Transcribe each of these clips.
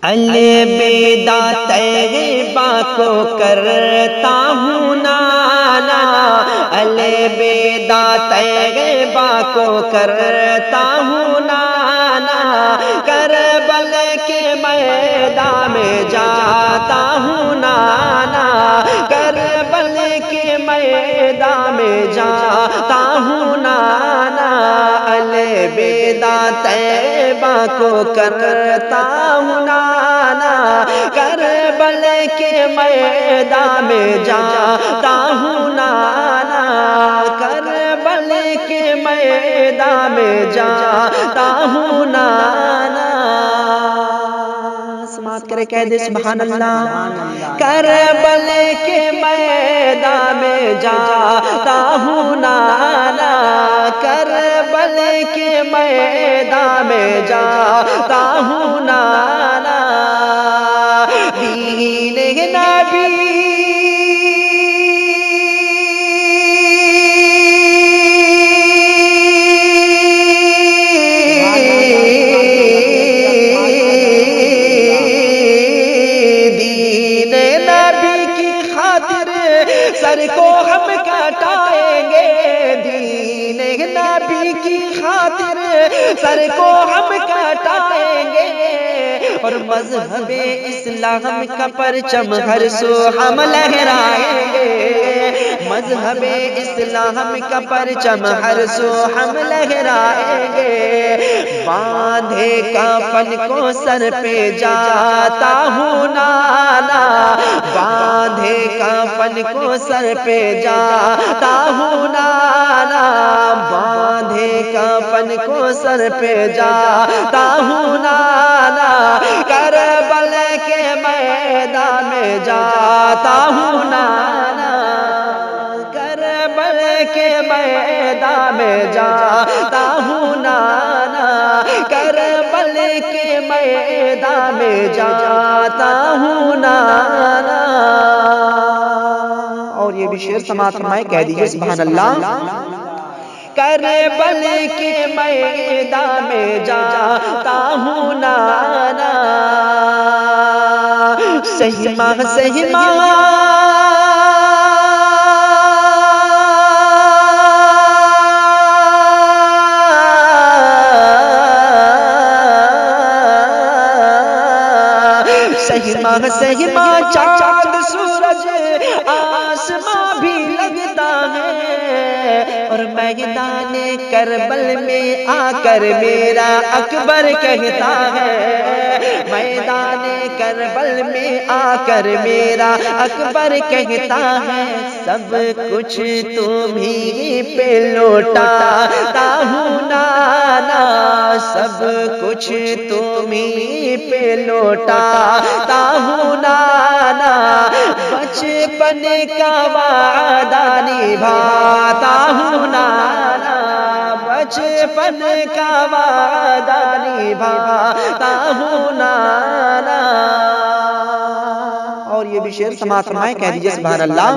الوداع طیبہ کو کرتا ہوں نانا، الوداع طیبہ کو کرتا ہوں نانا، کربل کے میدان میں جاتا ہوں نانا، کربل کے میدان میں جاتا ہوں نانا، الوداع طیبہ کو کرتا ہوں نانا، کربل کے میدان میں جاتا ہوں نانا، کربل کے میدان میں جاتا ہوں نانا۔ سماعت کرے کہہ دے سبحان اللہ۔ کربل کے میدان میں جاتا ہوں نانا، کربل کے میدان میں جاتا ہوں نانا، دین نبی سر کو ہم کٹائیں گے، دین نبی کی خاطر سر کو ہم کٹائیں گے، اور مذہب اسلام کا پرچم ہر سو ہم لہرائیں گے، مذہب اسلام کا پرچم ہر سو ہم لہرائیں گے، باندھے کفن کو سر پہ جاتا ہوں نانا، باندھے کفن کو سر پہ جاتا ہوں نانا، باندھے کفن کو سر پہ جاتا ہوں نانا، کربل کے میدان میں جاتا ہوں نانا، کربل کے میدان میں جاتا ہوں نانا، کربل کے میدان میں جاتا ہوں نانا۔ اور یہ بھی شعر سماعت فرمائے کہہ دیجئے سبحان اللہ۔ کربل کے میدان میں جاتا ہوں نانا، سہما سہما سہما سہما چاند سورج آسماں بھی لگتا ہے، اور میدان کربل میں آ کر میرا اکبر کہتا ہے، میدان کربل میں آ کر میرا اکبر کہتا ہے، سب کچھ تمہیں پہ لوٹاتا ہوں نانا، سب کچھ تمہیں پہ لوٹاتا ہوں نانا، بچپن کا وعدہ نبھاتا ہوں نانا، بچپن کا وعدہ نبھاتا ہوں نانا۔ اور یہ بھی شعر سماعت فرمائے کہہ دیجئے سبحان اللہ۔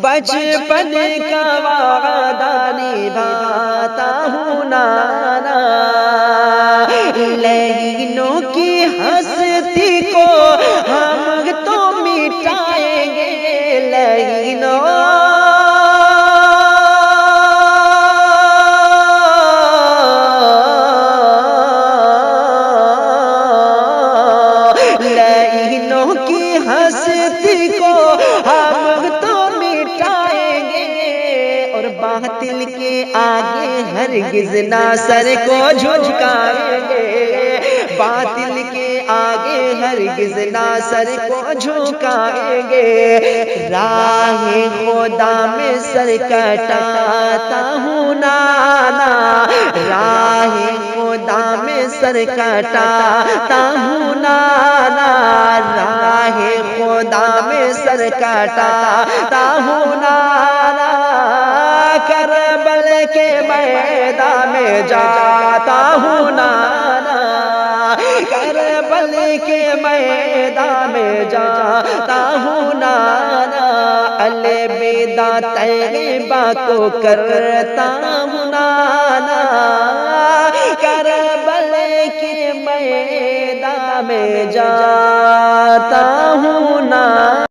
بچپن کا وعدہ نبھاتا ہوں نانا، لیلوں کی ہستی کو ہم تو مٹائیں گے، لیلوں کی ہستی کو ہم تو مٹائیں گے، اور باطل کے آگے ہرگز نہ سر کو جھکائیں گے، باطل کے آگے ہرگز نہ سر کو جھکائیں گے، راہ خدا میں سر کٹاتا ہوں نانا، راہ خدا میں سر کٹاتا ہوں نانا، راہ خدا میں سر کٹاتا ہوں نانا، کربل کے میدان میں جاتا ہوں نانا، کربل کے میدان میں جاتا ہوں نانا، الوداع طیبہ کو کرتا ہوں نانا، کربل کے میدان میدان میں جاتا